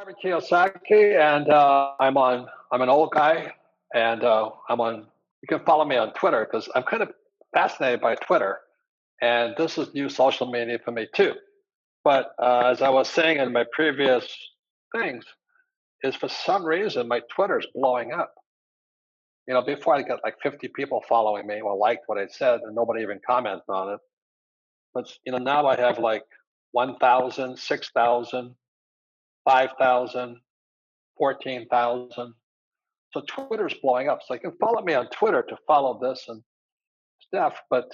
Robert Kiyosaki, and I'm an old guy, and I'm on. You can follow me on Twitter because I'm kind of fascinated by Twitter, and this is new social media for me too. But as I was saying in my previous things, is for some reason my Twitter is blowing up. Before I got like 50 people following me or liked what I said, and nobody even commented on it. But now I have like 1,000, 6,000, 5,000, 14,000. So Twitter's blowing up. So you can follow me on Twitter to follow this and stuff. But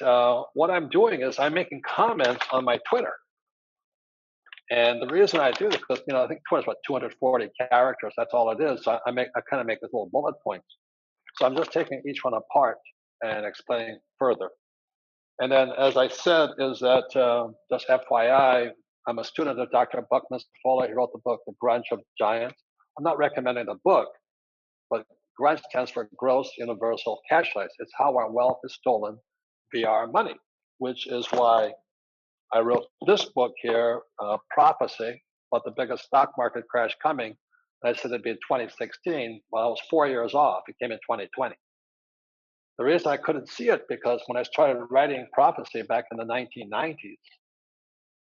what I'm doing is I'm making comments on my Twitter. And the reason I do this, because I think Twitter's about 240 characters. That's all it is. So I kind of make this little bullet points. So I'm just taking each one apart and explaining further. And then, as I said, is that just FYI, I'm a student of Dr. Buckminster Fuller. He wrote the book, The Grunch of Giants. I'm not recommending the book, but Grunch stands for gross universal cashless. It's how our wealth is stolen via our money, which is why I wrote this book here, Prophecy, about the biggest stock market crash coming. And I said it'd be in 2016. Well, I was 4 years off. It came in 2020. The reason I couldn't see it because when I started writing Prophecy back in the 1990s,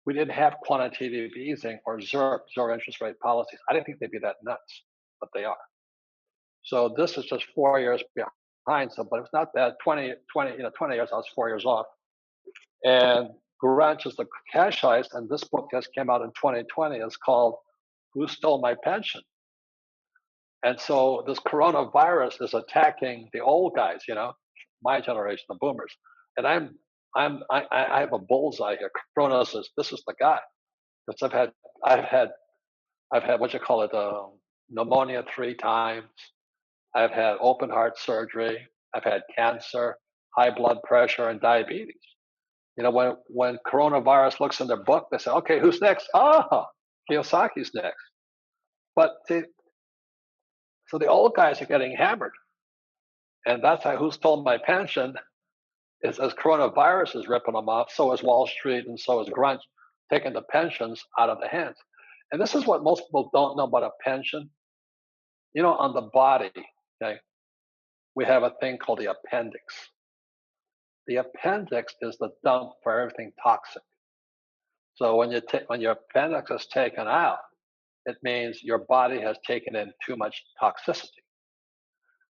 we didn't have quantitative easing or zero interest rate policies. I didn't think they'd be that nuts, but they are. So this is just 4 years behind. So, but it's not bad. 20 years, I was 4 years off. And Grunch is the cash heist. And this book just came out in 2020. It's called Who Stole My Pension? And so this coronavirus is attacking the old guys, my generation, the boomers. And I have a bullseye here. Corona says, this is the guy. Because I've had what you call it, pneumonia 3 times. I've had open heart surgery. I've had cancer, high blood pressure, and diabetes. When coronavirus looks in their book, they say, okay, who's next? Kiyosaki's next. But so the old guys are getting hammered. And that's who stole my pension is as coronavirus is ripping them off, so is Wall Street and so is Grunch, taking the pensions out of the hands. And this is what most people don't know about a pension. On the body, okay, we have a thing called the appendix. The appendix is the dump for everything toxic. So when your appendix is taken out, it means your body has taken in too much toxicity.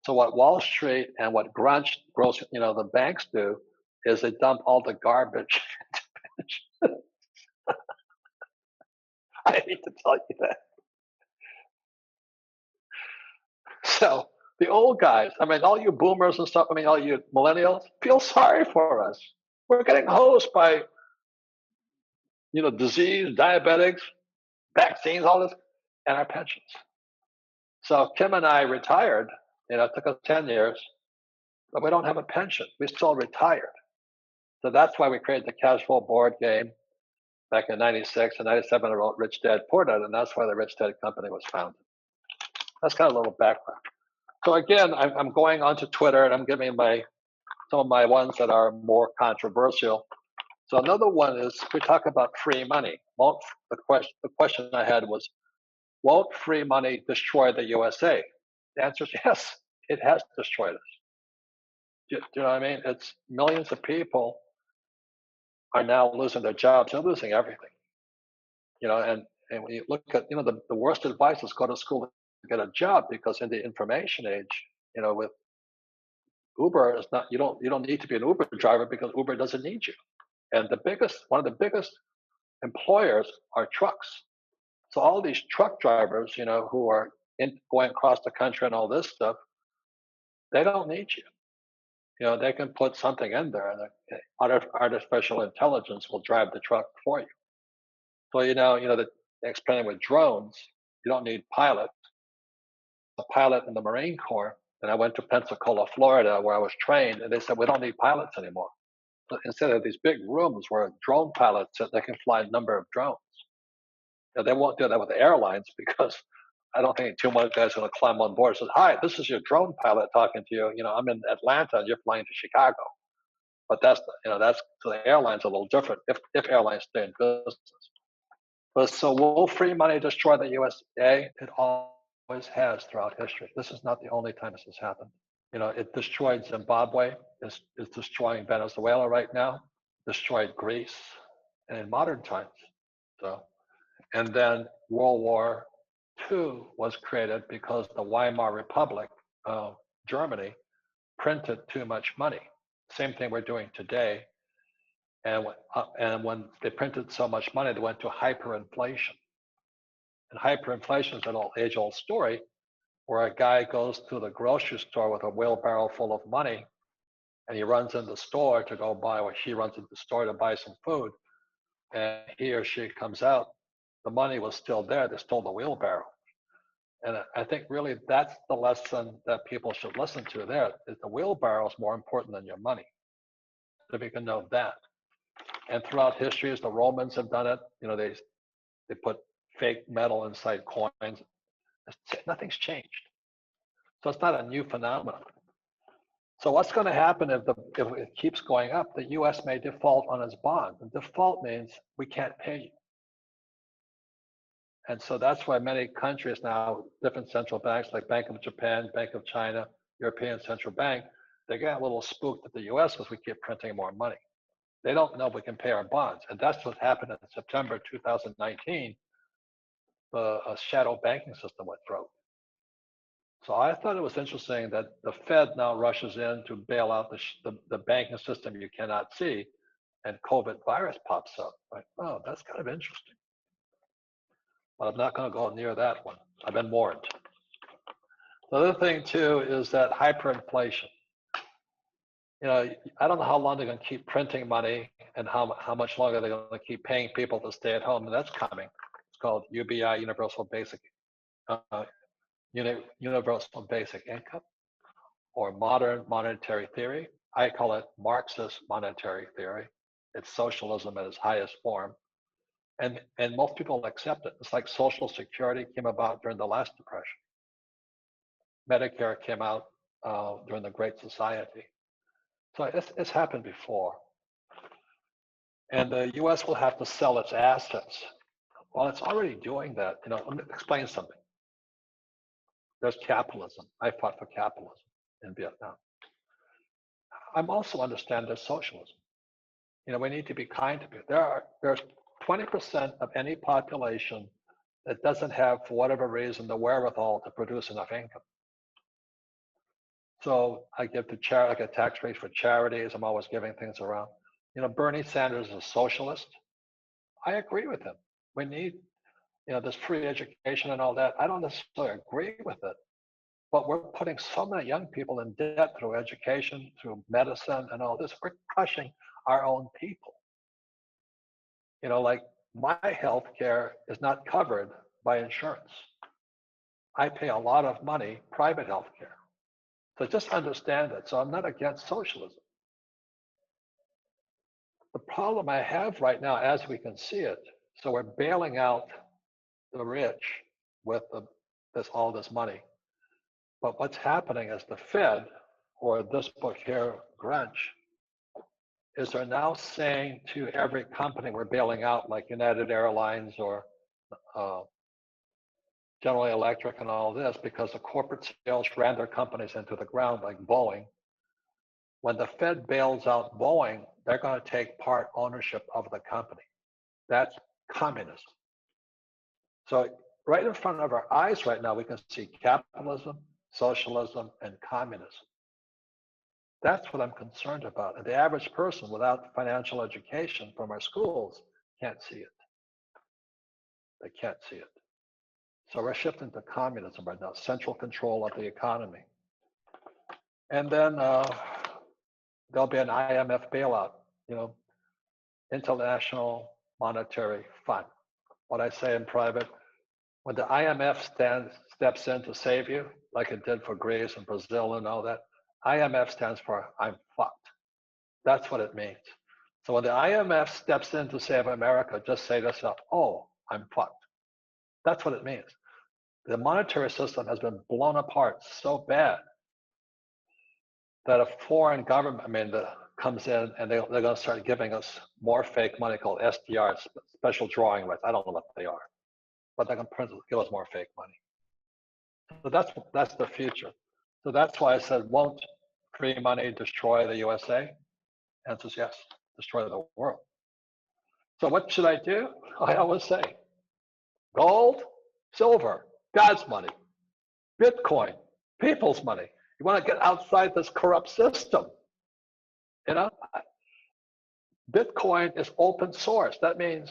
So what Wall Street and what Grunch, the banks do is they dump all the garbage into pensions. I hate to tell you that. So the old guys, all you boomers and stuff, all you millennials, feel sorry for us. We're getting hosed by, disease, diabetics, vaccines, all this, and our pensions. So Kim and I retired. It took us 10 years, but we don't have a pension. We still retired. So that's why we created the cash flow board game back in 96 and 97. I wrote Rich Dad Poor Dad, and that's why the Rich Dad Company was founded. That's kind of a little background. So again, I'm going onto Twitter and I'm giving some of my ones that are more controversial. So another one is we talk about free money. The question I had was, won't free money destroy the USA? The answer is yes, it has destroyed us. Do you know what I mean? It's millions of people are now losing their jobs. They're losing everything. And when you look at, the worst advice is go to school to get a job, because in the information age, with Uber, it's not, you don't need to be an Uber driver because Uber doesn't need you. And one of the biggest employers are trucks. So all these truck drivers, who are going across the country and all this stuff, they don't need you. They can put something in there, and artificial intelligence will drive the truck for you. So the explaining with drones, you don't need pilots. A pilot in the Marine Corps, and I went to Pensacola, Florida, where I was trained, and they said we don't need pilots anymore. But instead of these big rooms where drone pilots they can fly a number of drones. They won't do that with the airlines because I don't think too many guys are going to climb on board and say, "Hi, this is your drone pilot talking to you. I'm in Atlanta and you're flying to Chicago." But that's so the airlines are a little different if airlines stay in business. But so will free money destroy the USA? It always has throughout history. This is not the only time this has happened. It destroyed Zimbabwe. It's destroying Venezuela right now. Destroyed Greece, and in modern times. So, and then World War II was created because the Weimar Republic, Germany, printed too much money. Same thing we're doing today. And when they printed so much money, they went to hyperinflation. And hyperinflation is an age-old story where a guy goes to the grocery store with a wheelbarrow full of money, and he runs in the store to go buy, or she runs into the store to buy some food, and he or she comes out, the money was still there. They stole the wheelbarrow. And I think really that's the lesson that people should listen to there, is the wheelbarrow is more important than your money. If you can know that. And throughout history, as the Romans have done it, they put fake metal inside coins. Nothing's changed. So it's not a new phenomenon. So what's going to happen if it keeps going up? The U.S. may default on its bonds. And default means we can't pay you. And so that's why many countries now, different central banks like Bank of Japan, Bank of China, European Central Bank, they get a little spooked at the U.S. because we keep printing more money. They don't know if we can pay our bonds. And that's what happened in September 2019. The shadow banking system went broke. So I thought it was interesting that the Fed now rushes in to bail out the banking system you cannot see, and COVID virus pops up. Like, oh, that's kind of interesting. But I'm not going to go near that one. I've been warned. The other thing too is that hyperinflation. I don't know how long they're going to keep printing money and how much longer they're going to keep paying people to stay at home, and that's coming. It's called UBI, Universal Basic Income, or modern monetary theory. I call it Marxist monetary theory. It's socialism at its highest form. And most people accept it. It's like Social Security came about during the last Depression. Medicare came out during the Great Society. So it's happened before. And the U.S. will have to sell its assets. Well, it's already doing that. Let me explain something. There's capitalism. I fought for capitalism in Vietnam. I'm also understand there's socialism. We need to be kind to people. There's 20% of any population that doesn't have, for whatever reason, the wherewithal to produce enough income. So I give to charity, I get tax rates for charities. I'm always giving things around. Bernie Sanders is a socialist. I agree with him. We need, this free education and all that. I don't necessarily agree with it, but we're putting so many young people in debt through education, through medicine and all this. We're crushing our own people. Like my health care is not covered by insurance. I pay a lot of money, private health care. So just understand it. So I'm not against socialism. The problem I have right now, as we can see it, so we're bailing out the rich with all this money. But what's happening is the Fed, or this book here, Grunch, is they're now saying to every company we're bailing out, like United Airlines or General Electric and all this, because the corporate sales ran their companies into the ground, like Boeing. When the Fed bails out Boeing, they're going to take part ownership of the company. That's communism. So right in front of our eyes right now, we can see capitalism, socialism, and communism. That's what I'm concerned about. And the average person without financial education from our schools can't see it. They can't see it. So we're shifting to communism right now, central control of the economy. And then there'll be an IMF bailout, International Monetary Fund. What I say in private, when the IMF steps in to save you, like it did for Greece and Brazil and all that, IMF stands for I'm fucked. That's what it means. So when the IMF steps in to save America, just say to yourself, oh, I'm fucked. That's what it means. The monetary system has been blown apart so bad that a foreign government, comes in, and they're going to start giving us more fake money called SDRs, special drawing rights. I don't know what they are, but they're going to give us more fake money. So that's the future. So that's why I said, won't free money destroy the USA? Answer is yes, destroy the world. So what should I do? I always say, gold, silver, God's money, Bitcoin, people's money. You want to get outside this corrupt system. You know, Bitcoin is open source. That means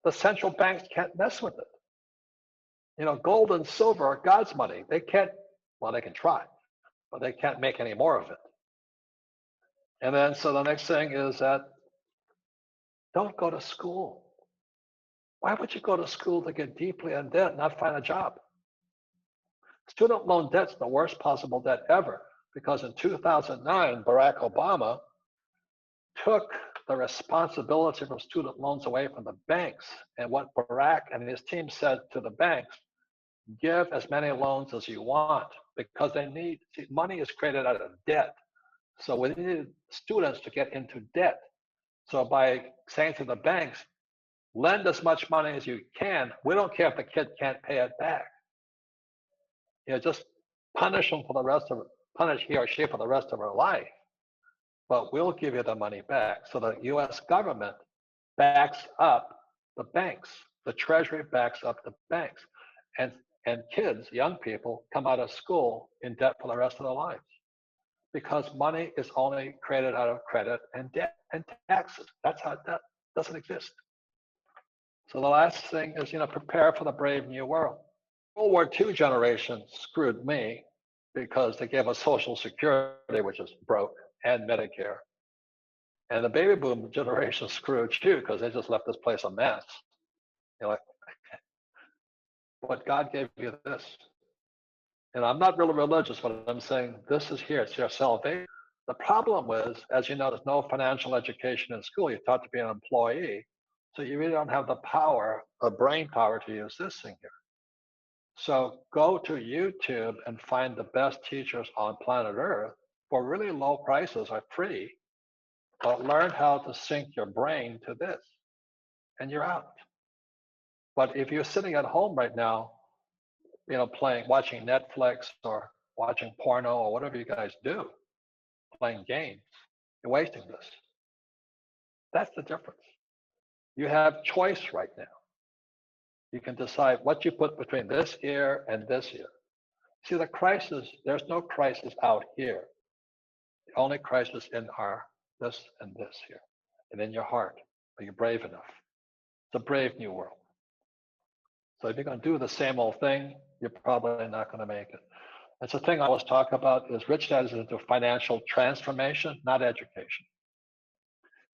the central banks can't mess with it. You know, gold and silver are God's money. They can't, well, they can try, but they can't make any more of it. And then, so the next thing is that don't go to school. Why would you go to school to get deeply in debt and not find a job? Student loan debt's the worst possible debt ever, because in 2009, Barack Obama took the responsibility for student loans away from the banks. And what Barack and his team said to the banks, give as many loans as you want, because they need, see, money is created out of debt. So we need students to get into debt. So by saying to the banks, lend as much money as you can, we don't care if the kid can't pay it back. You know, just punish them for the rest of, punish he or she for the rest of her life. But we'll give you the money back. So the US government backs up the banks. The Treasury backs up the banks. And kids, young people, come out of school in debt for the rest of their lives, because money is only created out of credit and debt and taxes. That's how debt doesn't exist. So the last thing is, you know, prepare for the brave new world. World War II generation screwed me because they gave us Social Security, which is broke, and Medicare. And the baby boom generation screwed you because they just left this place a mess. You're like, but God gave you this. And I'm not really religious, but I'm saying this is here. It's your salvation. The problem was, as you know, there's no financial education in school. You're taught to be an employee. So you really don't have the power, the brain power to use this thing here. So go to YouTube and find the best teachers on planet Earth for really low prices or free, but learn how to sync your brain to this, and you're out. But if you're sitting at home right now, you know, watching Netflix or watching porno or whatever you guys do, playing games, you're wasting this. That's the difference. You have choice right now. You can decide what you put between this ear and this ear. See, the crisis, there's no crisis out here. The only crisis in our this and this here, and in your heart. Are you brave enough? It's a brave new world. So if you're going to do the same old thing, you're probably not going to make it. That's the thing I always talk about is Rich Dad is into financial transformation, not education.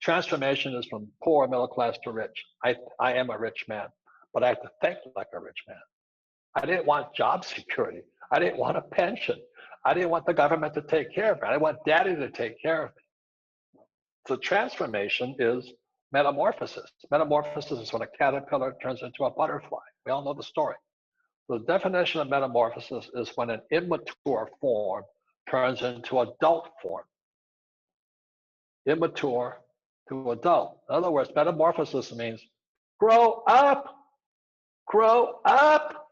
Transformation is from poor, middle class to rich. I am a rich man, but I have to think like a rich man. I didn't want job security. I didn't want a pension. I didn't want the government to take care of me. I want daddy to take care of me. So transformation is metamorphosis. Metamorphosis is when a caterpillar turns into a butterfly. We all know the story. The definition of metamorphosis is when an immature form turns into adult form. Immature to adult. In other words, metamorphosis means grow up, grow up.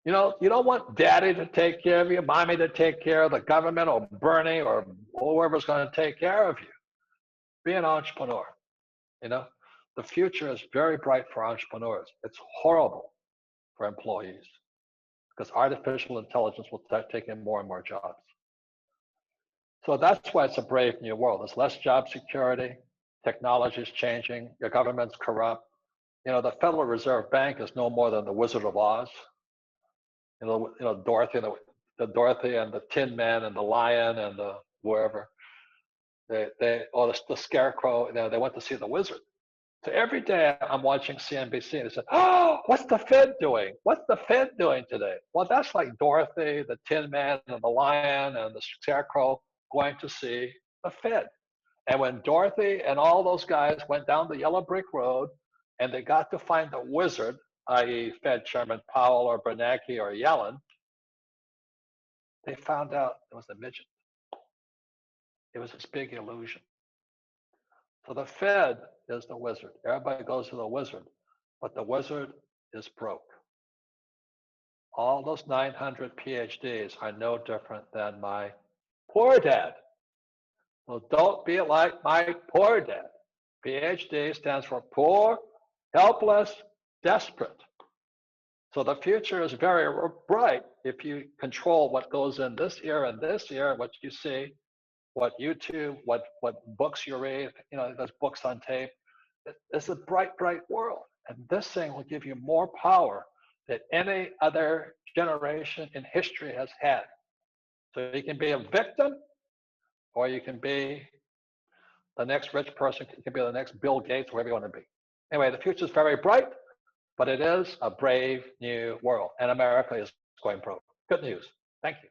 You know, you don't want daddy to take care of you, mommy to take care of the government or Bernie or whoever's going to take care of you. Be an entrepreneur. You know, the future is very bright for entrepreneurs. It's horrible for employees because artificial intelligence will start taking more and more jobs. So that's why it's a brave new world. There's less job security, technology is changing, your government's corrupt. You know, the Federal Reserve Bank is no more than the Wizard of Oz. You know, Dorothy, the Dorothy and the Tin Man and the Lion and the wherever. Or the Scarecrow, you know, they went to see the wizard. So every day I'm watching CNBC and they said, oh, what's the Fed doing? What's the Fed doing today? Well, that's like Dorothy, the Tin Man, and the Lion, and the Scarecrow going to see the Fed. And when Dorothy and all those guys went down the yellow brick road and they got to find the wizard, i.e. Fed Chairman Powell or Bernanke or Yellen, they found out it was a midget. It was this big illusion. So the Fed is the wizard. Everybody goes to the wizard, but the wizard is broke. All those 900 PhDs are no different than my poor dad. Well, don't be like my poor dad. PhD stands for poor, helpless, desperate. So the future is very bright if you control what goes in this ear and this ear, what you see, what YouTube, what books you read, there's books on tape. It's a bright, bright world. And this thing will give you more power than any other generation in history has had. So you can be a victim, or you can be the next rich person. You can be the next Bill Gates, wherever you want to be. Anyway, the future is very bright, but it is a brave new world. And America is going broke. Good news. Thank you.